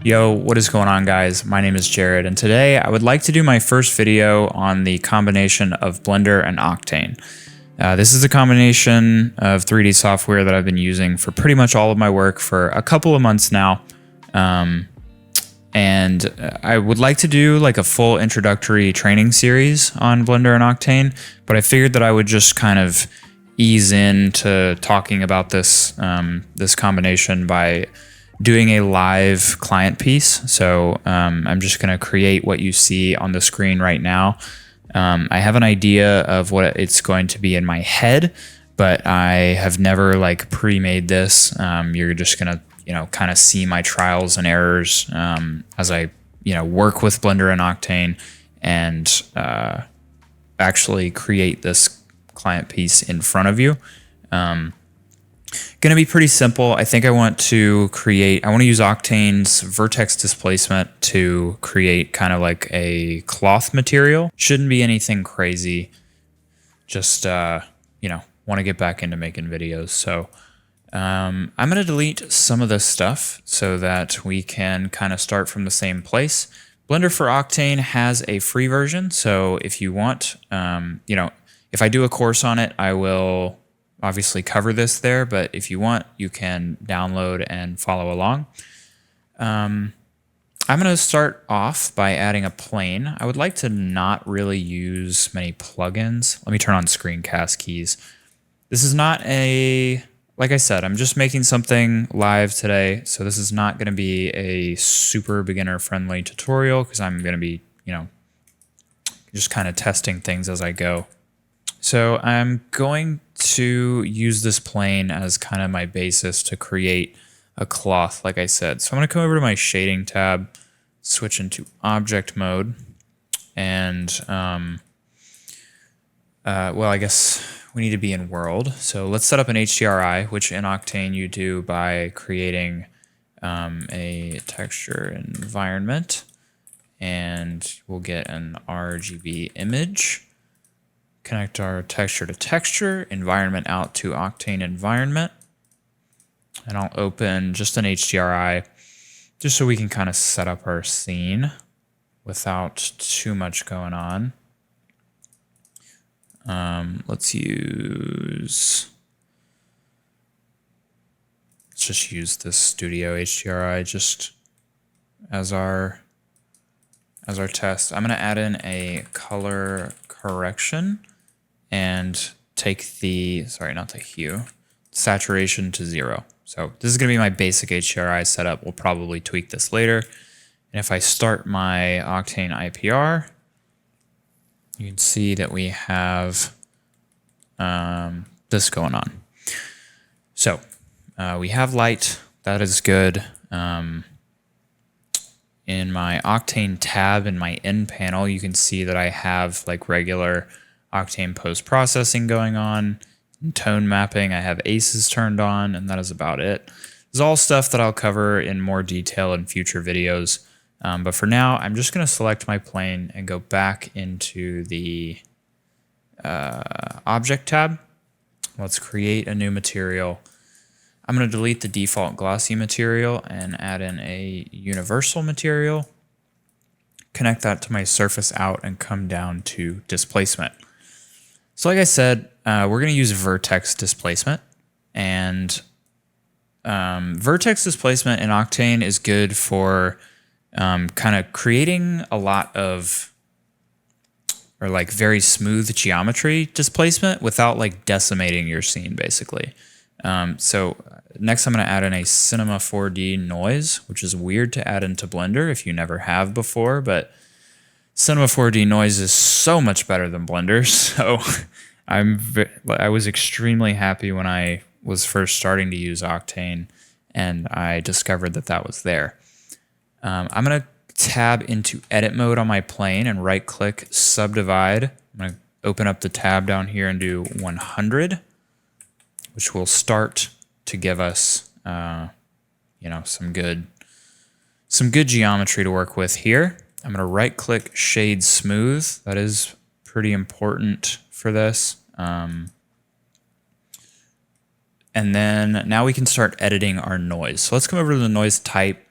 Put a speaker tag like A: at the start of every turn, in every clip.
A: Yo, what is going on, guys? My name is Jared, and today I would like to do my first video on the combination of Blender and Octane. This is a combination of 3D software that I've been using for pretty much all of my work for a couple of months now. And I would like to do like a full introductory training series on Blender and Octane, but I figured that I would just kind of ease into talking about this this combination by doing a live client piece. So I'm just going to create what you see on the screen right now. I have an idea of what it's going to be in my head, but I have never like pre-made this. You're just going to, kind of see my trials and errors as I, work with Blender and Octane and actually create this client piece in front of you. Going to be pretty simple. I think I want to use Octane's vertex displacement to create kind of like a cloth material. Shouldn't be anything crazy. Just, want to get back into making videos. So I'm going to delete some of this stuff so that we can kind of start from the same place. Blender for Octane has a free version. So if you want, if I do a course on it, I will obviously cover this there, but if you want, you can download and follow along. I'm going to start off by adding a plane. I would like to not really use many plugins. Let me turn on screencast keys. This is not like I said, I'm just making something live today, so this is not going to be a super beginner-friendly tutorial because I'm going to be, just kind of testing things as I go. So I'm going to use this plane as kind of my basis to create a cloth, like I said. So I'm going to come over to my shading tab, switch into object mode, and I guess we need to be in world. So let's set up an HDRI, which in Octane you do by creating a texture environment, and we'll get an RGB image. Connect our texture to texture, environment out to Octane environment. And I'll open just an HDRI just so we can kind of set up our scene without too much going on. Let's just use this Studio HDRI just as our test. I'm going to add in a color correction and take the, not the hue, saturation to 0. So this is going to be my basic HDRI setup. We'll probably tweak this later. And if I start my Octane IPR, you can see that we have this going on. So we have light. That is good. In my Octane tab in my N panel, you can see that I have like regular Octane post-processing going on. In tone mapping, I have aces turned on, and that is about it. This is all stuff that I'll cover in more detail in future videos. But for now, I'm just going to select my plane and go back into the Object tab. Let's create a new material. I'm going to delete the default glossy material and add in a universal material. Connect that to my surface out and come down to displacement. So like I said, we're going to use vertex displacement. And vertex displacement in Octane is good for kind of creating a lot of, or like very smooth geometry displacement without like decimating your scene, basically. So next I'm going to add in a Cinema 4D noise, which is weird to add into Blender if you never have before, but Cinema 4D noise is so much better than Blender. So I was extremely happy when I was first starting to use Octane and I discovered that that was there. I'm going to tab into edit mode on my plane and right click subdivide. I'm going to open up the tab down here and do 100, which will start to give us, some good geometry to work with here. I'm going to right click shade smooth. That is pretty important for this. And then now we can start editing our noise. So let's come over to the noise type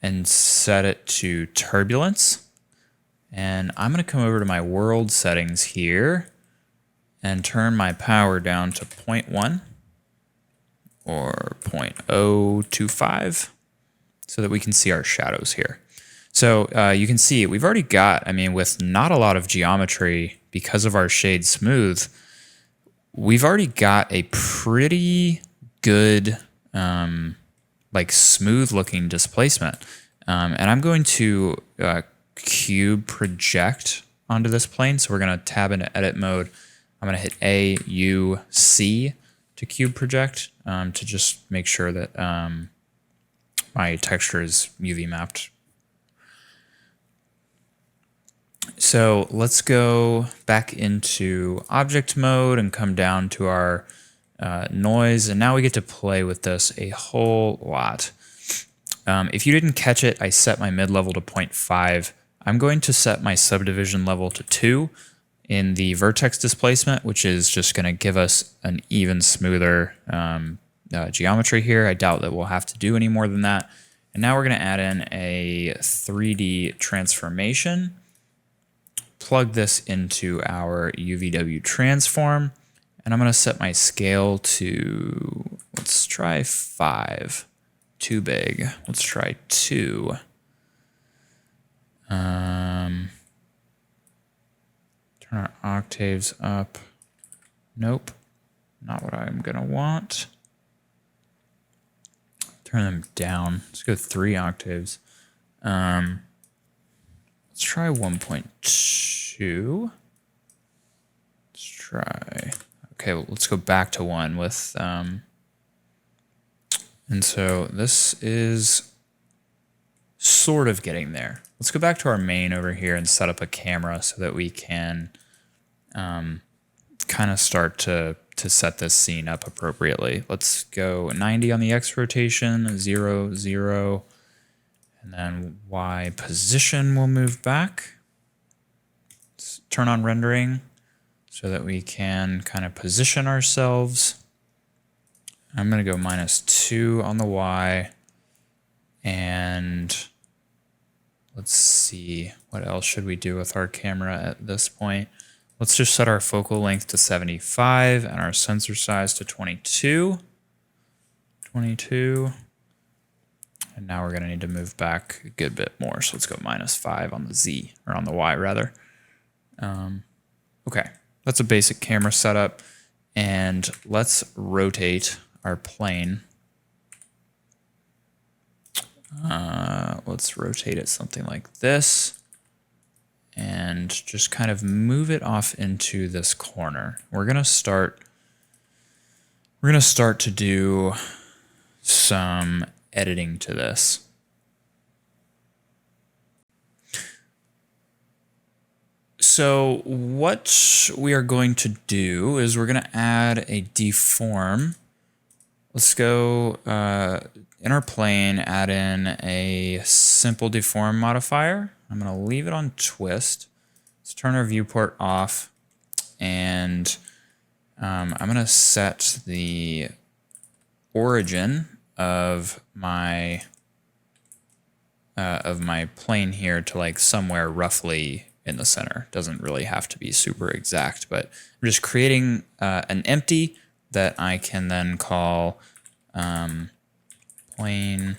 A: and set it to turbulence. And I'm going to come over to my world settings here and turn my power down to 0.1 or 0.025 so that we can see our shadows here. So you can see we've already got, I mean, with not a lot of geometry because of our shade smooth, we've already got a pretty good like smooth looking displacement. And I'm going to cube project onto this plane. So we're going to tab into edit mode. I'm going to hit A, U, C to cube project to just make sure that my texture is UV mapped. So let's go back into object mode and come down to our noise. And now we get to play with this a whole lot. If you didn't catch it, I set my mid-level to 0.5. I'm going to set my subdivision level to 2 in the vertex displacement, which is just going to give us an even smoother geometry here. I doubt that we'll have to do any more than that. And now we're going to add in a 3D transformation. Plug this into our UVW transform. And I'm going to set my scale to, let's try 5. Too big. Let's try 2. Turn our octaves up. Nope. Not what I'm going to want. Turn them down. Let's go 3 octaves. Let's try 1.2. Let's try. Okay, well, let's go back to 1 with. And so this is sort of getting there. Let's go back to our main over here and set up a camera so that we can kind of start to set this scene up appropriately. Let's go 90 on the X rotation, 0, 0, and then Y position will move back. Let's turn on rendering so that we can kind of position ourselves. I'm going to go -2 on the Y, and let's see, what else should we do with our camera at this point? Let's just set our focal length to 75 and our sensor size to 22. 22. And now we're going to need to move back a good bit more. So let's go -5 on the Z, or on the Y rather. Okay, that's a basic camera setup. And let's rotate our plane. Let's rotate it something like this and just kind of move it off into this corner. We're gonna start to do some editing to this. So what we are going to do is we're gonna add a deform. Let's go in our plane, add in a simple deform modifier. I'm going to leave it on twist. Let's turn our viewport off, and I'm going to set the origin of my plane here to like somewhere roughly in the center. Doesn't really have to be super exact, but I'm just creating an empty that I can then call plane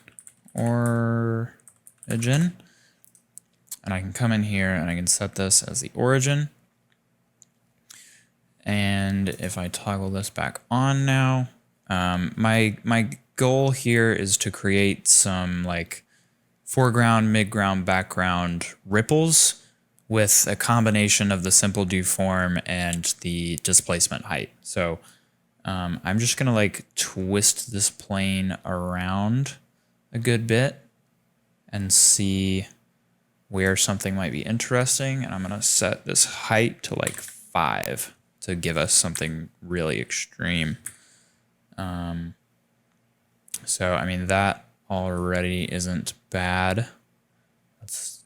A: origin. And I can come in here and I can set this as the origin. And if I toggle this back on now, my goal here is to create some like foreground, midground, background ripples with a combination of the simple deform and the displacement height. So I'm just gonna like twist this plane around a good bit and see where something might be interesting. And I'm gonna set this height to like 5 to give us something really extreme. So, I mean, that already isn't bad. Let's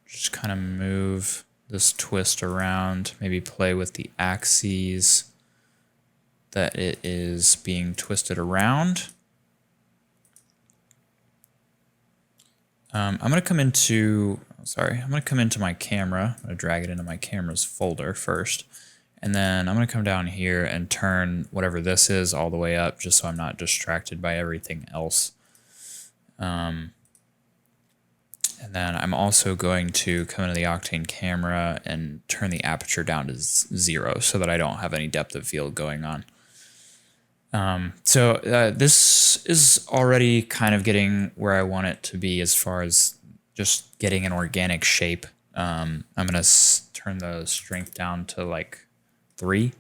A: just kind of move this twist around, maybe play with the axes that it is being twisted around. I'm going to come into, I'm going to come into my camera. I'm going to drag it into my camera's folder first. And then I'm going to come down here and turn whatever this is all the way up just so I'm not distracted by everything else. And then I'm also going to come into the Octane camera and turn the aperture down to 0 so that I don't have any depth of field going on. This is already kind of getting where I want it to be as far as just getting an organic shape. I'm going to turn the strength down to like 3.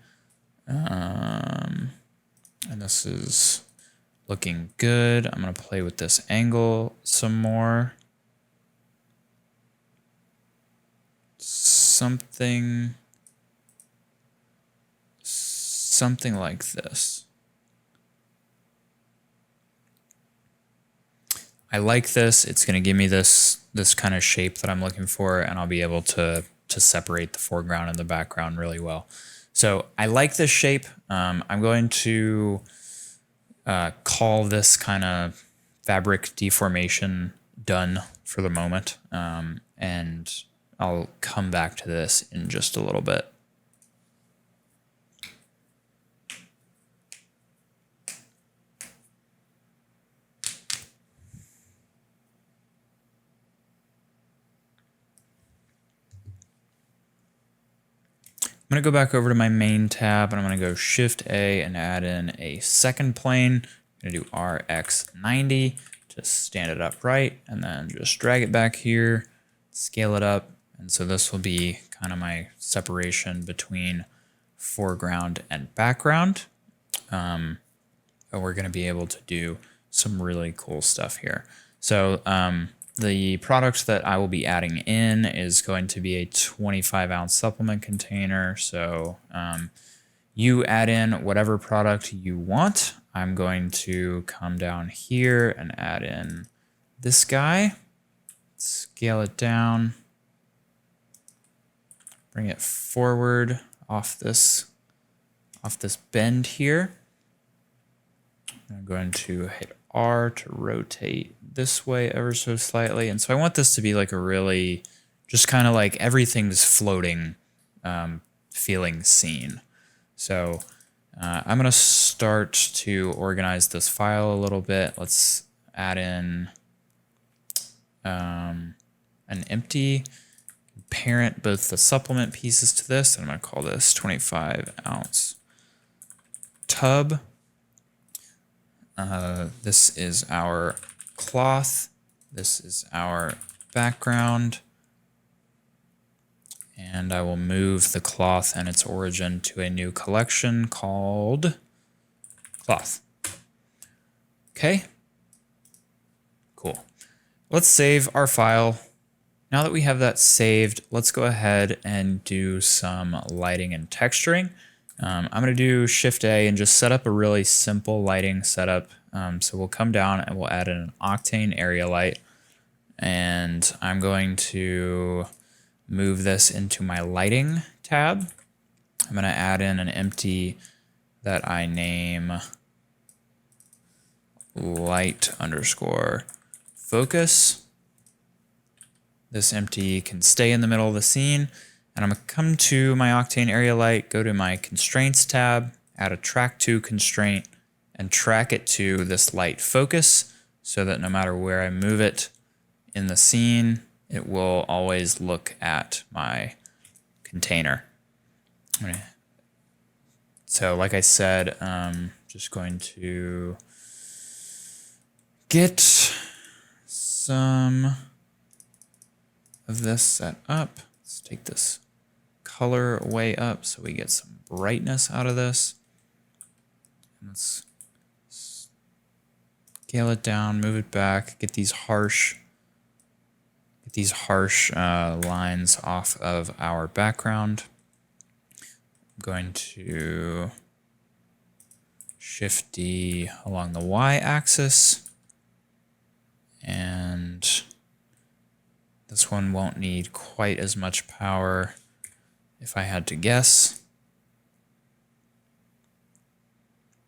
A: And this is looking good. I'm going to play with this angle some more. Something like this. I like this. It's going to give me this kind of shape that I'm looking for, and I'll be able to separate the foreground and the background really well. So I like this shape. I'm going to call this kind of fabric deformation done for the moment, and I'll come back to this in just a little bit. I'm going to go back over to my main tab, and I'm going to go Shift A and add in a second plane. I'm going to do RX90 to stand it up right, and then just drag it back here, scale it up. And so this will be kind of my separation between foreground and background. And we're going to be able to do some really cool stuff here. So the product that I will be adding in is going to be a 25-ounce supplement container. So you add in whatever product you want. I'm going to come down here and add in this guy, scale it down, bring it forward off this bend here. I'm going to hit R to rotate this way ever so slightly. And so I want this to be like a really, just kind of like everything's floating feeling scene. So I'm going to start to organize this file a little bit. Let's add in an empty, parent both the supplement pieces to this, and I'm going to call this 25-ounce tub. This is our cloth. This is our background. And I will move the cloth and its origin to a new collection called cloth. Okay. Cool. Let's save our file. Now that we have that saved, let's go ahead and do some lighting and texturing. I'm going to do Shift A and just set up a really simple lighting setup. So we'll come down and we'll add in an Octane area light. And I'm going to move this into my lighting tab. I'm going to add in an empty that I name light_focus. This empty can stay in the middle of the scene. And I'm going to come to my Octane area light, go to my constraints tab, add a track to constraint, and track it to this light focus so that no matter where I move it in the scene, it will always look at my container. So like I said, just going to get some of this set up. Let's take this color way up so we get some brightness out of this. Let's scale it down, move it back, get these harsh lines off of our background. I'm going to Shift D along the Y-axis, and this one won't need quite as much power if I had to guess.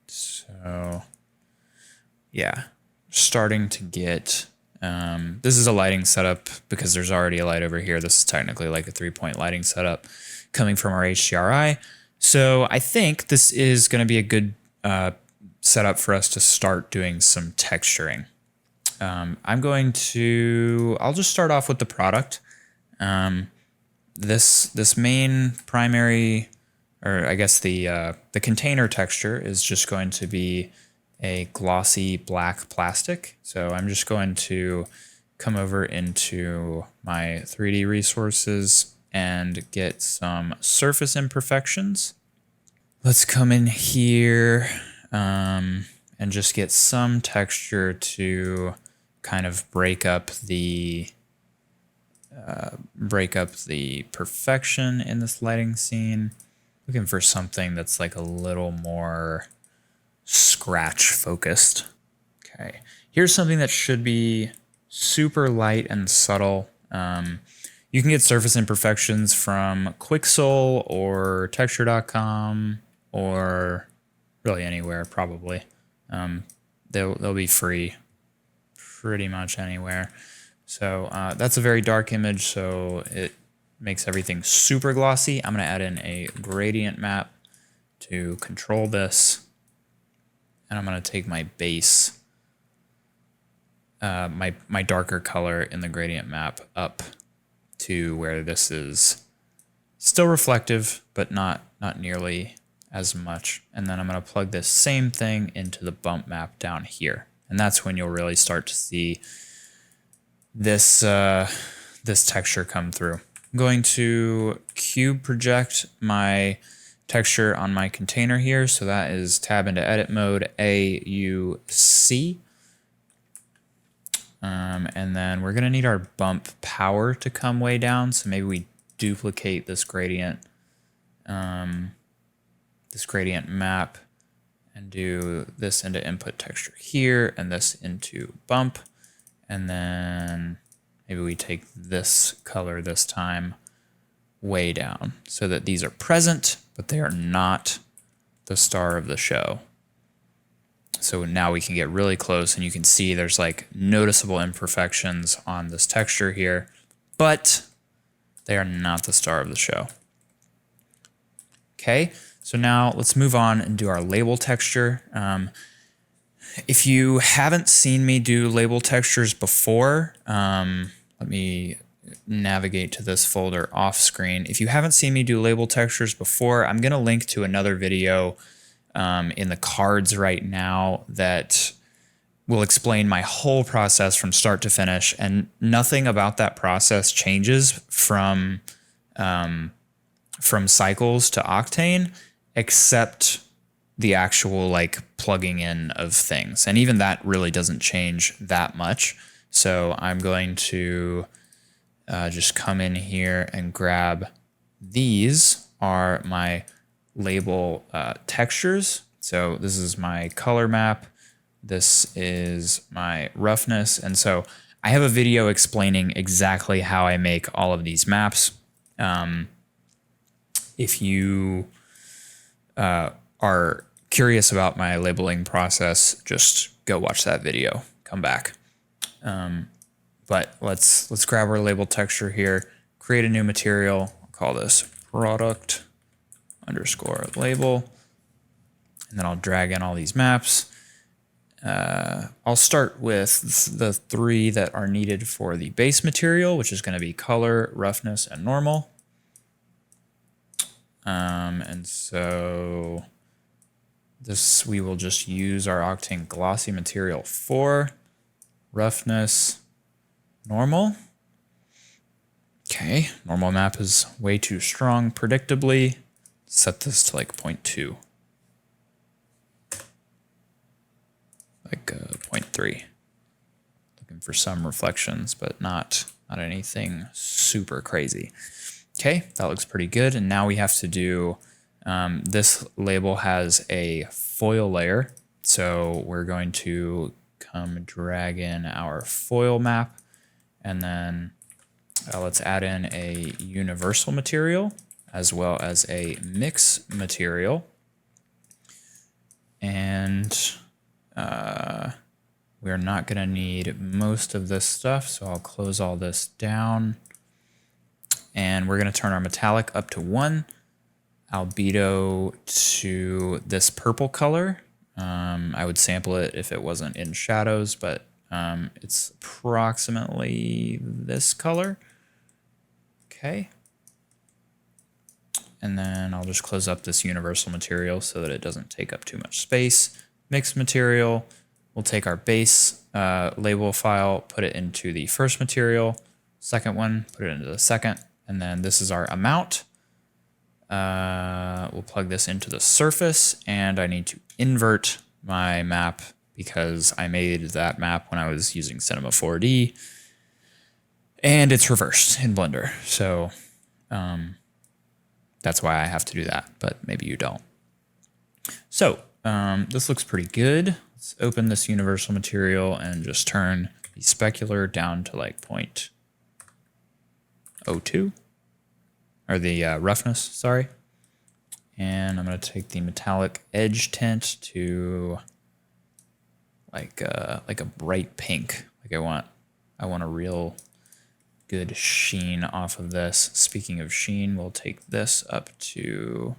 A: So yeah, starting to get This is a lighting setup because there's already a light over here. This is technically like a 3-point lighting setup coming from our HDRI. So I think this is going to be a good setup for us to start doing some texturing. I'll just start off with the product. This main primary, or I guess the container texture is just going to be a glossy black plastic. So I'm just going to come over into my 3D resources and get some surface imperfections. Let's come in here and just get some texture to kind of break up the perfection in this lighting scene. Looking for something that's like a little more scratch focused. Okay, here's something that should be super light and subtle. You can get surface imperfections from Quixel or texture.com or really anywhere probably. They'll be free pretty much anywhere. So that's a very dark image, so it makes everything super glossy. I'm going to add in a gradient map to control this. And I'm going to take my base, my darker color in the gradient map up to where this is still reflective, but not nearly as much. And then I'm going to plug this same thing into the bump map down here. And that's when you'll really start to see this, this texture come through. I'm going to cube project my texture on my container here. So that is tab into edit mode, AUC. And then we're gonna need our bump power to come way down. So maybe we duplicate this gradient map and do this into input texture here and this into bump. And then maybe we take this color this time way down so that these are present, but they are not the star of the show. So now we can get really close and you can see there's like noticeable imperfections on this texture here, but they are not the star of the show. Okay, so now let's move on and do our label texture. If you haven't seen me do label textures before, let me navigate to this folder off screen. If you haven't seen me do label textures before, I'm going to link to another video in the cards right now that will explain my whole process from start to finish, and nothing about that process changes from Cycles to Octane except the actual like plugging in of things, and even that really doesn't change that much. So I'm going to just come in here and grab, these are my label textures. So this is my color map. This is my roughness. And so I have a video explaining exactly how I make all of these maps. If you are curious about my labeling process, just go watch that video, come back. But let's grab our label texture here, create a new material. I'll call this product underscore label. And then I'll drag in all these maps. I'll start with the 3 that are needed for the base material, which is going to be color, roughness, and normal. And so this, we will just use our Octane glossy material for roughness, normal. Okay, normal map is way too strong, predictably. Set this to like 0.2. Like 0.3. Looking for some reflections, but not anything super crazy. Okay, that looks pretty good. And now we have to do, this label has a foil layer. So we're going to come drag in our foil map, and then let's add in a universal material as well as a mix material. And we're not going to need most of this stuff, so I'll close all this down. And we're going to turn our metallic up to 1, albedo to this purple color. I would sample it if it wasn't in shadows, but it's approximately this color. Okay. And then I'll just close up this universal material so that it doesn't take up too much space. Mixed material, we'll take our base label file, put it into the first material, second one, put it into the second, and then this is our amount. We'll plug this into the surface, and I need to invert my map because I made that map when I was using Cinema 4D, and it's reversed in Blender. So that's why I have to do that, but maybe you don't. So this looks pretty good. Let's open this universal material and just turn the specular down to like 0.02, or the roughness, sorry. And I'm going to take the metallic edge tint to like a bright pink. Like I want a real good sheen off of this. Speaking of sheen, we'll take this up to,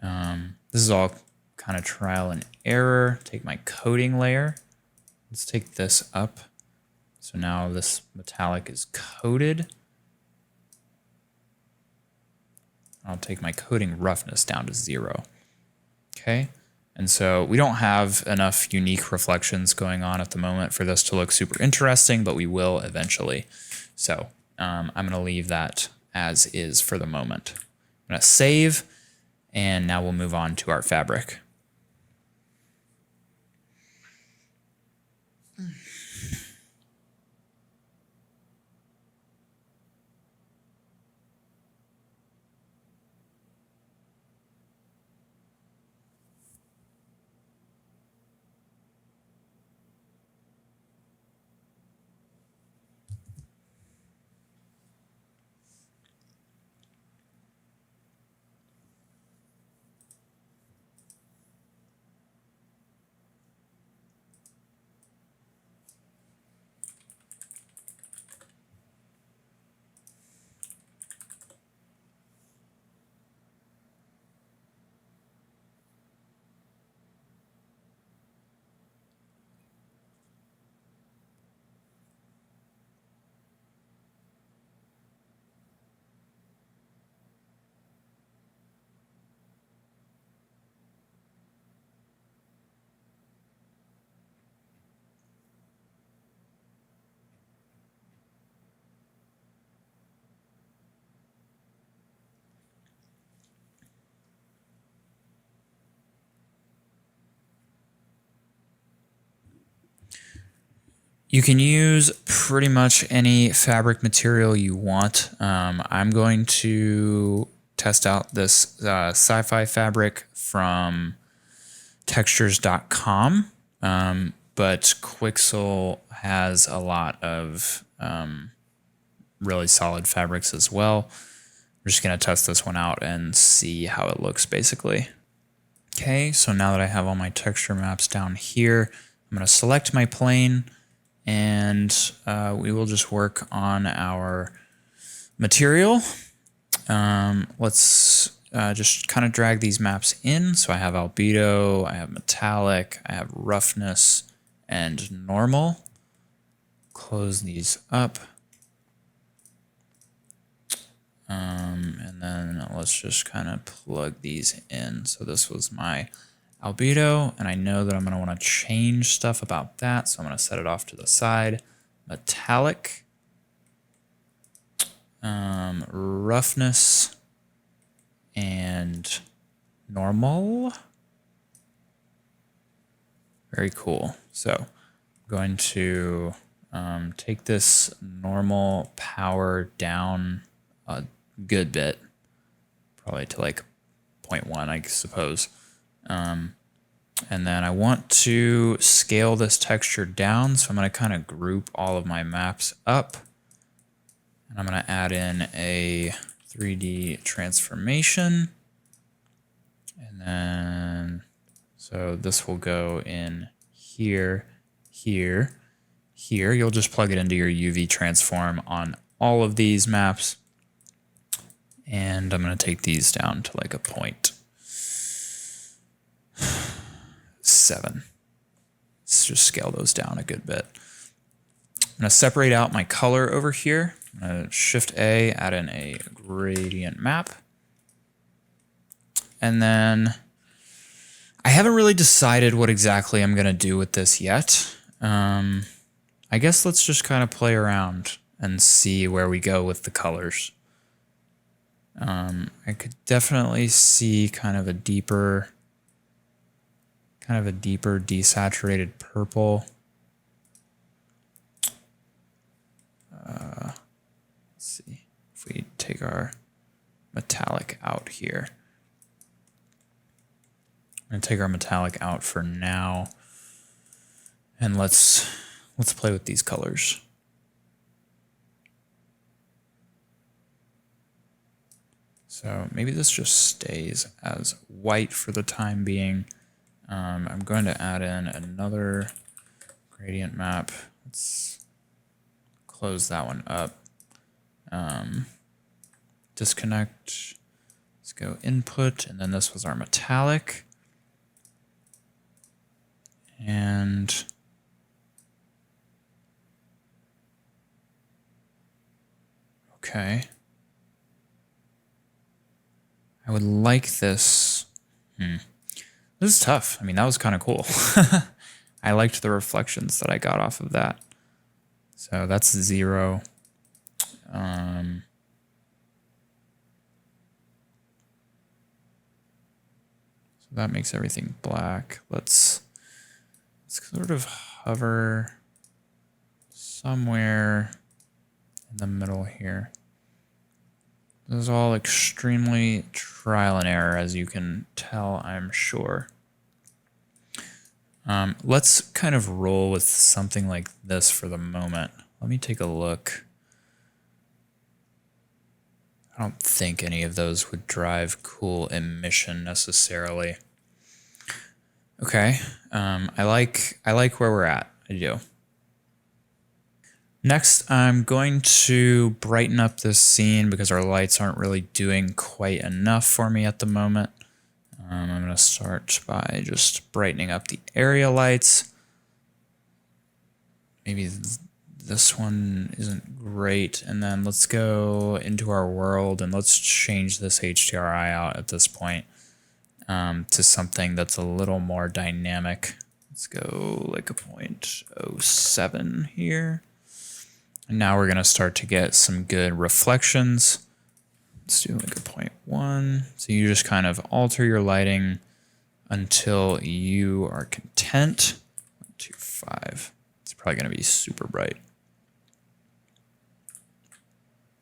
A: this is all kind of trial and error. Take my coating layer. Let's take this up. So now this metallic is coated. I'll take my coating roughness down to 0. Okay. And so we don't have enough unique reflections going on at the moment for this to look super interesting, but we will eventually. So I'm going to leave that as is for the moment. I'm going to save, and now we'll move on to our fabric. You can use pretty much any fabric material you want. I'm going to test out this sci-fi fabric from textures.com, but Quixel has a lot of really solid fabrics as well. We're just going to test this one out and see how it looks basically. Okay, so now that I have all my texture maps down here, I'm going to select my plane, and we will just work on our material. Let's just kind of drag these maps in. So I have albedo, I have metallic, I have roughness, and normal. Close these up. And then let's just kind of plug these in. So this was my albedo, and I know that I'm going to want to change stuff about that, so I'm going to set it off to the side. Metallic, roughness, and normal. Very cool. So I'm going to take this normal power down a good bit, probably to like 0.1, I suppose. And then I want to scale this texture down, so I'm going to kind of group all of my maps up. And I'm going to add in a 3D transformation. And then, so this will go in here, here, here. You'll just plug it into your UV transform on all of these maps. And I'm going to take these down to like a 0.7. Let's just scale those down a good bit. I'm going to separate out my color over here. I'm going to Shift A, add in a gradient map. And then I haven't really decided what exactly I'm going to do with this yet. I guess let's just kind of play around and see where we go with the colors. I could definitely see kind of a deeper desaturated purple. Let's see if we take our metallic out here. I'm gonna take our metallic out for now, and let's play with these colors. So maybe this just stays as white for the time being. I'm going to add in another gradient map. Let's close that one up. Disconnect. Let's go input, and then this was our metallic. And okay. I would like this. This is tough. I mean, that was kind of cool. I liked the reflections that I got off of that. So that's 0. So that makes everything black. Let's sort of hover somewhere in the middle here. This is all extremely trial and error, as you can tell, I'm sure. Let's kind of roll with something like this for the moment. Let me take a look. I don't think any of those would drive cool emission necessarily. Okay, I like where we're at. I do. Next, I'm going to brighten up this scene because our lights aren't really doing quite enough for me at the moment. I'm going to start by just brightening up the area lights. Maybe this one isn't great. And then let's go into our world and let's change this HDRI out at this point to something that's a little more dynamic. Let's go like a 0.07 here. And now we're going to start to get some good reflections. Let's do like a 0.1. So you just kind of alter your lighting until you are content. 1.25. It's probably going to be super bright.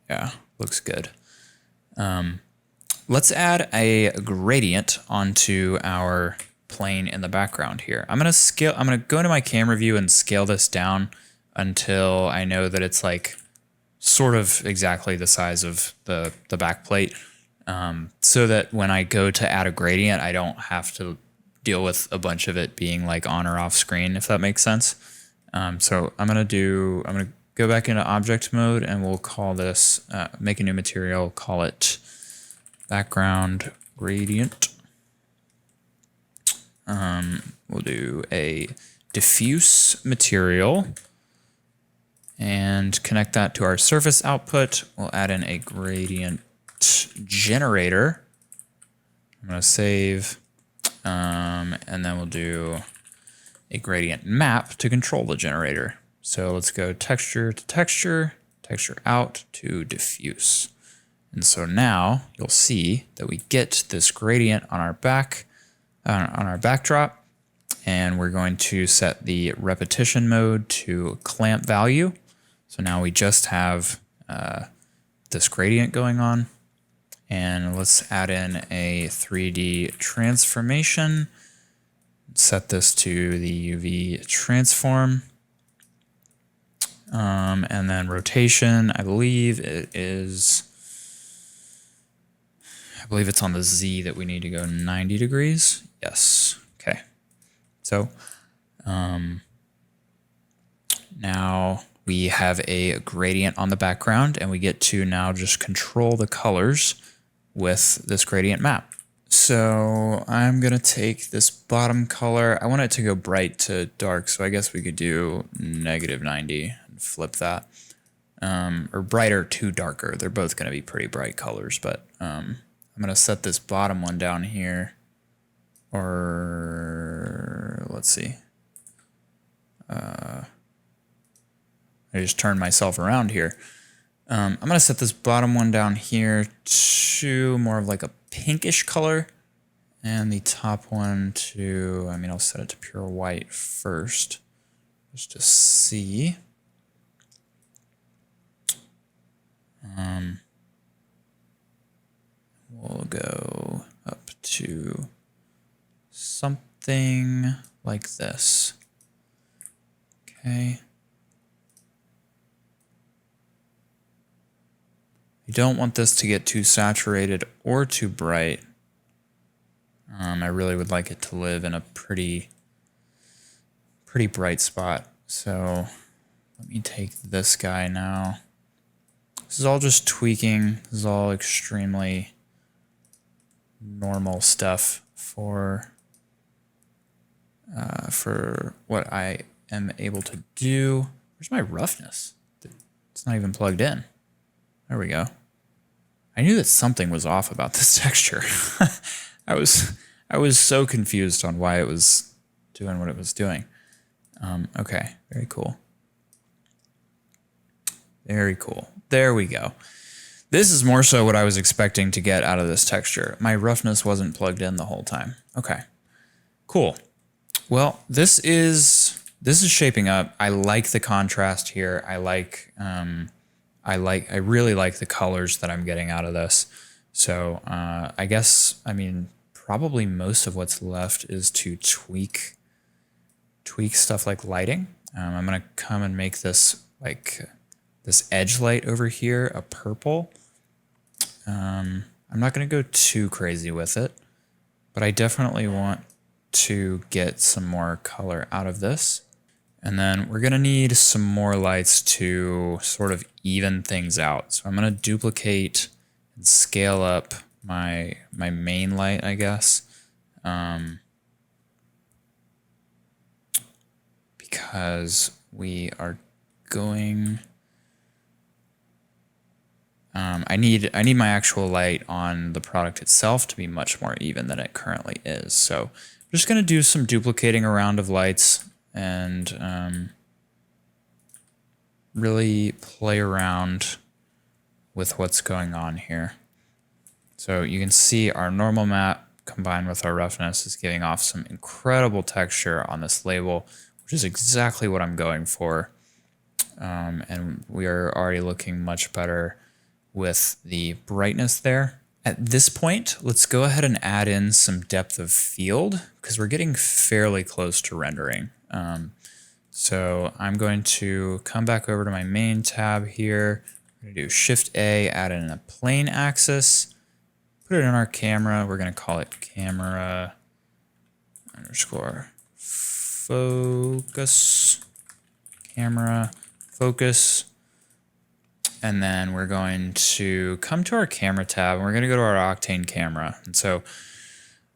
A: Yeah, looks good. Let's add a gradient onto our plane in the background here. I'm going to go into my camera view and scale this down until I know that it's like sort of exactly the size of the back plate, so that when I go to add a gradient, I don't have to deal with a bunch of it being like on or off screen, if that makes sense. So I'm gonna go back into object mode and we'll call this, make a new material, call it background gradient. We'll do a diffuse material and connect that to our surface output. We'll add in a gradient generator. I'm going to save, and then we'll do a gradient map to control the generator. So let's go texture to texture, texture out to diffuse. And so now you'll see that we get this gradient on our backdrop, and we're going to set the repetition mode to clamp value. So now we just have this gradient going on. And let's add in a 3D transformation. Set this to the UV transform. And then rotation, I believe it's on the Z that we need to go 90 degrees. Yes. Okay. So now we have a gradient on the background, and we get to now just control the colors with this gradient map. So I'm gonna take this bottom color. I want it to go bright to dark, so I guess we could do -90 and flip that. Or brighter to darker. They're both gonna be pretty bright colors, but I'm gonna set this bottom one down here. Or let's see. I just turned myself around here. I'm gonna set this bottom one down here to more of like a pinkish color, and the top one to, I mean, I'll set it to pure white first, just to see. We'll go up to something like this. Okay. You don't want this to get too saturated or too bright. I really would like it to live in a pretty bright spot. So let me take this guy now. This is all just tweaking. This is all extremely normal stuff for what I am able to do. Where's my roughness? It's not even plugged in. There we go. I knew that something was off about this texture. I was so confused on why it was doing what it was doing. Okay, very cool. Very cool. There we go. This is more so what I was expecting to get out of this texture. My roughness wasn't plugged in the whole time. Okay, cool. Well, this is shaping up. I like the contrast here. I really like the colors that I'm getting out of this. So I guess, I mean, probably most of what's left is to tweak stuff like lighting. I'm gonna come and make this like this edge light over here a purple. I'm not gonna go too crazy with it, but I definitely want to get some more color out of this. And then we're gonna need some more lights to sort of even things out. So I'm gonna duplicate and scale up my main light, I guess. Because we are going, I need my actual light on the product itself to be much more even than it currently is. So I'm just gonna do some duplicating around of lights and really play around with what's going on here. So you can see our normal map combined with our roughness is giving off some incredible texture on this label, which is exactly what I'm going for. And we are already looking much better with the brightness there. At this point, let's go ahead and add in some depth of field because we're getting fairly close to rendering. So I'm going to come back over to my main tab here. I'm going to do Shift A, add in a plane axis, put it in our camera. We're going to call it camera underscore focus, camera focus. And then we're going to come to our camera tab and we're going to go to our Octane camera. And so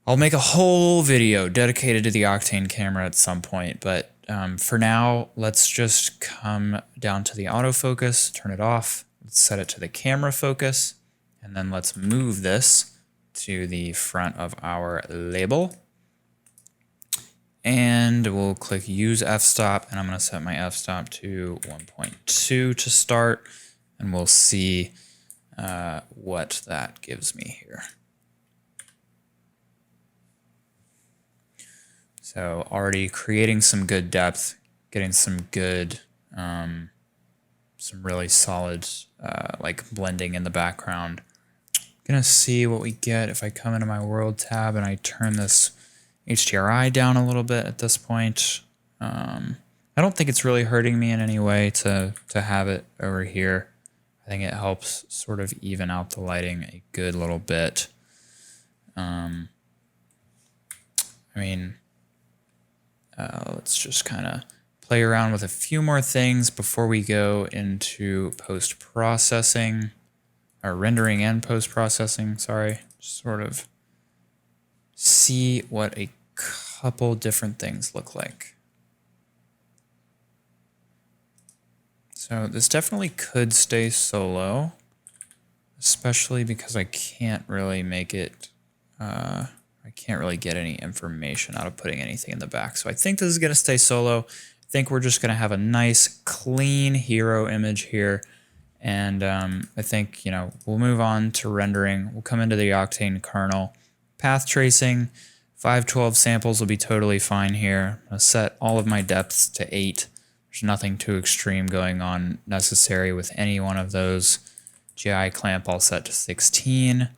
A: I'll make a whole video dedicated to the Octane camera at some point, but for now, let's just come down to the autofocus, turn it off, let's set it to the camera focus, and then let's move this to the front of our label. And we'll click use f-stop, and I'm going to set my f-stop to 1.2 to start, and we'll see what that gives me here. So already creating some good depth, getting some good, some really solid like blending in the background. Gonna see what we get if I come into my world tab and I turn this HDRI down a little bit at this point. I don't think it's really hurting me in any way to have it over here. I think it helps sort of even out the lighting a good little bit. I mean, let's just kind of play around with a few more things before we go into post-processing, or rendering and post-processing, sorry. Sort of see what a couple different things look like. So this definitely could stay solo, especially because I can't really make it, I can't really get any information out of putting anything in the back. So I think this is going to stay solo. I think we're just going to have a nice clean hero image here. And I think, you know, we'll move on to rendering. We'll come into the Octane kernel. Path tracing, 512 samples will be totally fine here. I'll set all of my depths to 8. There's nothing too extreme going on necessary with any one of those. GI clamp I'll set to 16.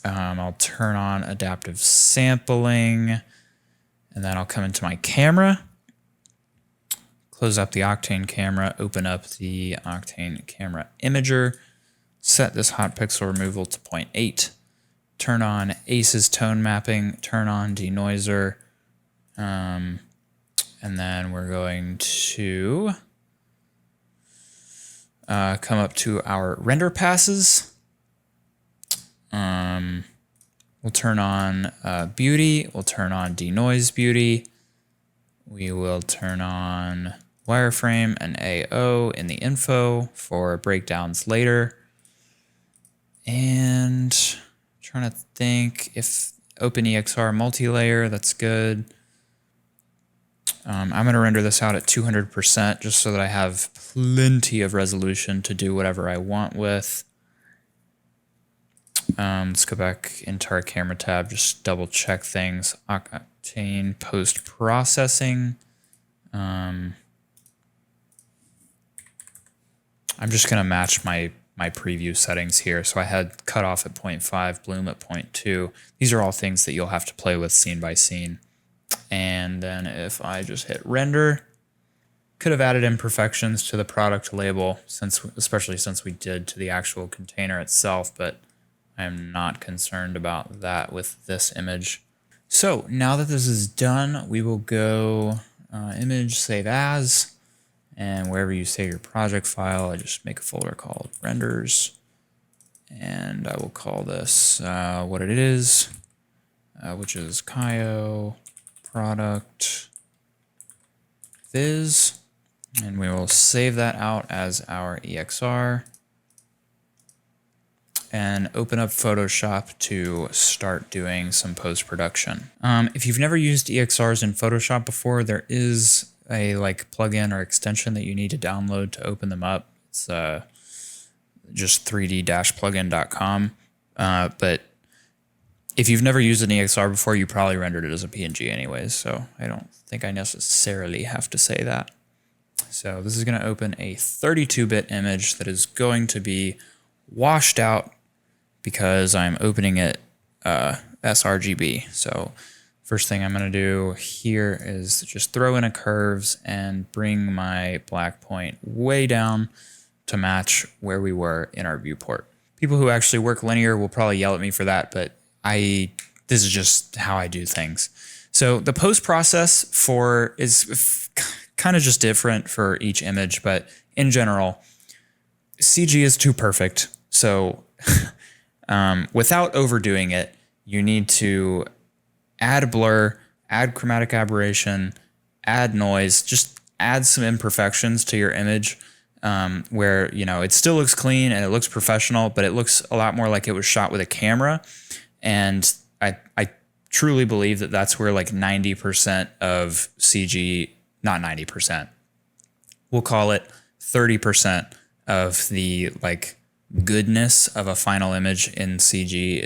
A: I'll turn on adaptive sampling, and then I'll come into my camera, close up the Octane camera, open up the Octane camera imager, set this hot pixel removal to 0.8, turn on ACES tone mapping, turn on denoiser, and then we're going to come up to our render passes. We'll turn on beauty, we'll turn on denoise beauty, we will turn on wireframe and AO in the info for breakdowns later. And trying to think if OpenEXR multi-layer, that's good. I'm going to render this out at 200% just so that I have plenty of resolution to do whatever I want with. Let's go back into our camera tab, just double check things. Octane post-processing. I'm just going to match my preview settings here. So I had cutoff at 0.5, bloom at 0.2. These are all things that you'll have to play with scene by scene. And then if I just hit render, could have added imperfections to the product label, especially since we did to the actual container itself, but I'm not concerned about that with this image. So now that this is done, we will go image, save as, and wherever you save your project file, I just make a folder called renders, and I will call this what it is, which is Kaio product viz, and we will save that out as our EXR and open up Photoshop to start doing some post-production. If you've never used EXRs in Photoshop before, there is a plugin or extension that you need to download to open them up. It's just 3d-plugin.com. But if you've never used an EXR before, you probably rendered it as a PNG anyways, so I don't think I necessarily have to say that. So this is going to open a 32-bit image that is going to be washed out because I'm opening it sRGB. So first thing I'm going to do here is just throw in a curves and bring my black point way down to match where we were in our viewport. People who actually work linear will probably yell at me for that, but this is just how I do things. So the post process is kind of just different for each image, but in general, CG is too perfect. So without overdoing it, you need to add blur, add chromatic aberration, add noise, just add some imperfections to your image where, you know, it still looks clean and it looks professional, but it looks a lot more like it was shot with a camera. And I truly believe that that's where 90% of CG, not 90%, we'll call it 30% of the goodness of a final image in CG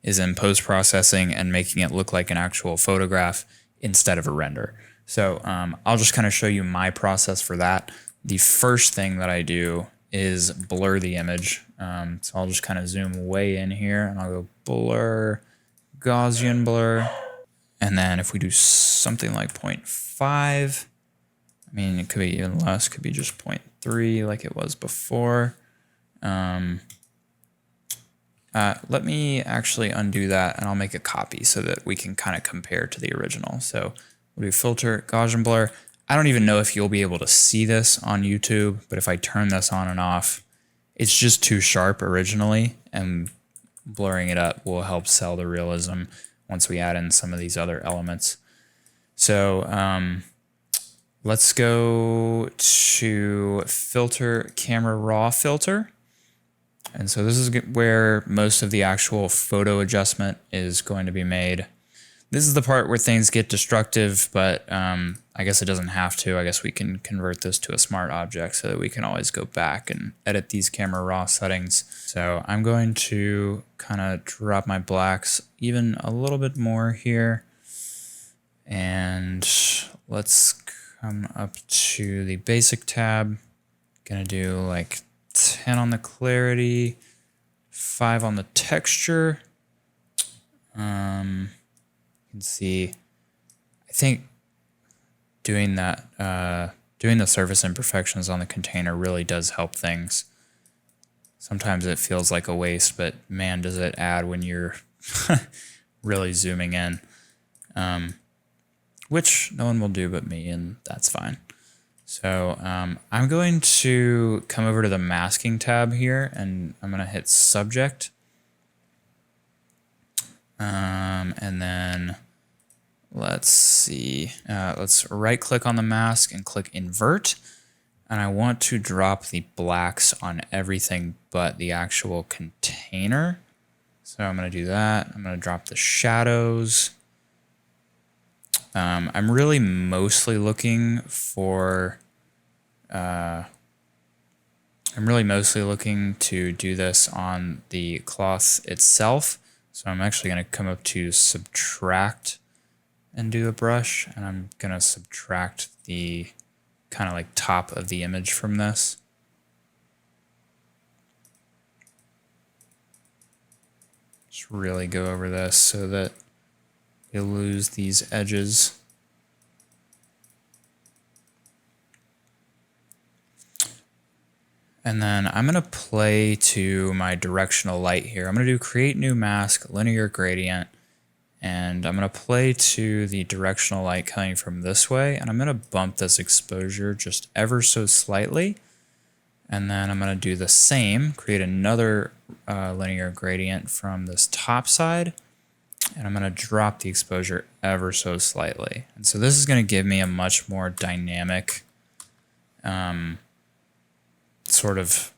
A: is in post-processing and making it look like an actual photograph instead of a render. So I'll just kind of show you my process for that. The first thing that I do is blur the image. So I'll just kind of zoom way in here and I'll go blur, Gaussian blur. And then if we do something like 0.5, I mean, it could be even less, could be just 0.3 like it was before. Let me actually undo that and I'll make a copy so that we can kind of compare to the original. So we'll do filter, Gaussian blur. I don't even know if you'll be able to see this on YouTube, but if I turn this on and off, it's just too sharp originally, and blurring it up will help sell the realism once we add in some of these other elements. So let's go to filter, camera raw filter. And so this is where most of the actual photo adjustment is going to be made. This is the part where things get destructive, but I guess it doesn't have to. I guess we can convert this to a smart object so that we can always go back and edit these camera raw settings. So I'm going to kind of drop my blacks even a little bit more here. And let's come up to the basic tab. Gonna do like 10 on the clarity, 5 on the texture. You can see, I think doing that, doing the surface imperfections on the container really does help things. Sometimes it feels like a waste, but man, does it add when you're really zooming in, which no one will do but me, and that's fine. So I'm going to come over to the masking tab here, and I'm going to hit subject. And then let's see, let's right click on the mask and click invert. And I want to drop the blacks on everything but the actual container. So I'm going to do that. I'm going to drop the shadows. I'm really mostly looking for, I'm really mostly looking to do this on the cloth itself. So I'm actually going to come up to subtract and do a brush, and I'm going to subtract the kind of like top of the image from this. Just really go over this so that you lose these edges. And then I'm going to play to my directional light here. I'm going to do create new mask, linear gradient, and I'm going to play to the directional light coming from this way, and I'm going to bump this exposure just ever so slightly. And then I'm going to do the same, create another linear gradient from this top side, and I'm going to drop the exposure ever so slightly. And so this is going to give me a much more dynamic sort of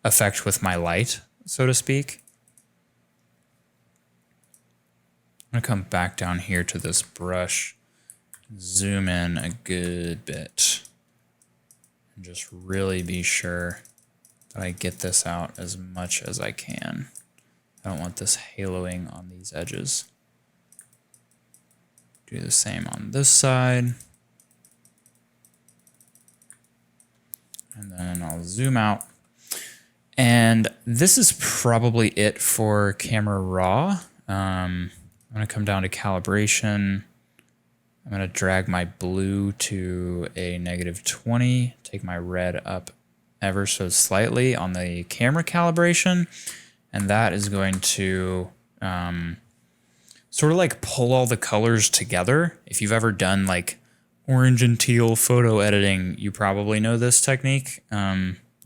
A: effect with my light, so to speak. I'm going to come back down here to this brush, zoom in a good bit, and just really be sure that I get this out as much as I can. I don't want this haloing on these edges. Do the same on this side. And then I'll zoom out. And this is probably it for camera raw. I'm going to come down to calibration. I'm going to drag my blue to a -20, take my red up ever so slightly on the camera calibration, and that is going to sort of like pull all the colors together. If you've ever done like orange and teal photo editing, you probably know this technique.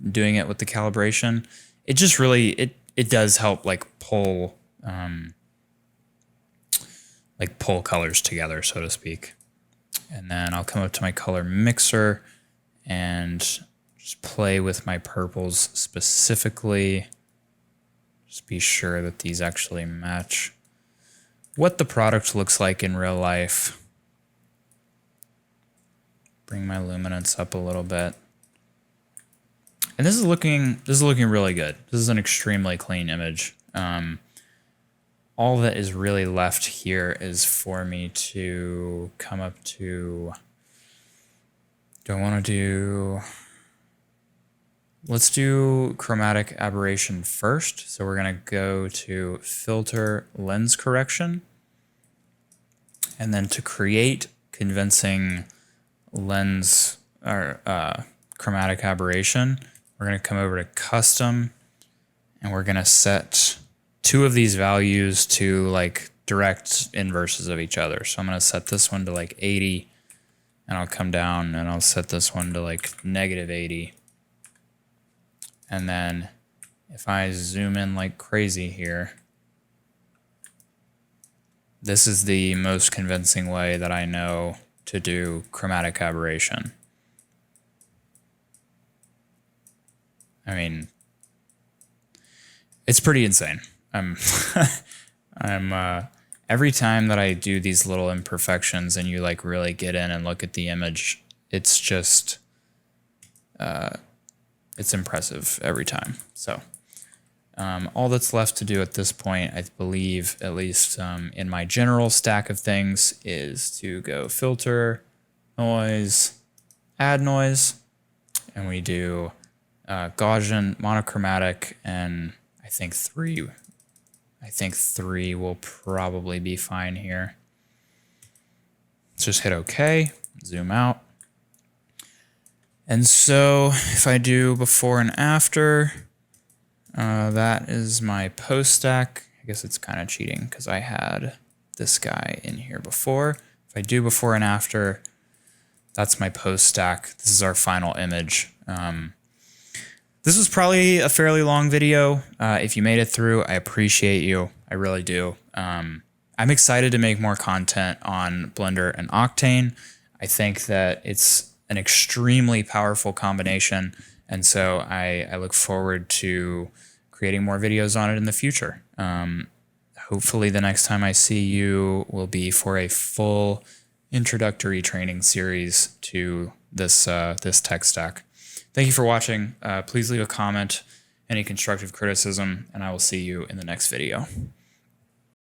A: Doing it with the calibration, it just really it does help like pull colors together, so to speak. And then I'll come up to my color mixer and just play with my purples specifically. Just be sure that these actually match what the product looks like in real life. Bring my luminance up a little bit. And this is looking really good. This is an extremely clean image. All that is really left here is for me to come up to, let's do chromatic aberration first. So we're gonna go to filter lens correction. And then to create convincing lens or chromatic aberration, we're gonna come over to custom, and we're gonna set 2 of these values to like direct inverses of each other. So I'm going to set this one to like 80, and I'll come down and I'll set this one to like -80. And then if I zoom in like crazy here, this is the most convincing way that I know to do chromatic aberration. I mean, it's pretty insane. Every time that I do these little imperfections and you like really get in and look at the image, it's just, it's impressive every time. So all that's left to do at this point, I believe, at least in my general stack of things, is to go filter, noise, add noise, and we do Gaussian, monochromatic, and I think three will probably be fine here. Let's just hit OK, zoom out. And so if I do before and after, that is my post stack. I guess it's kind of cheating because I had this guy in here before. If I do before and after, that's my post stack. This is our final image. This was probably a fairly long video. If you made it through, I appreciate you. I really do. I'm excited to make more content on Blender and Octane. I think that it's an extremely powerful combination, and so I look forward to creating more videos on it in the future. Hopefully the next time I see you will be for a full introductory training series to this tech stack. Thank you for watching. Please leave a comment, any constructive criticism, and I will see you in the next video.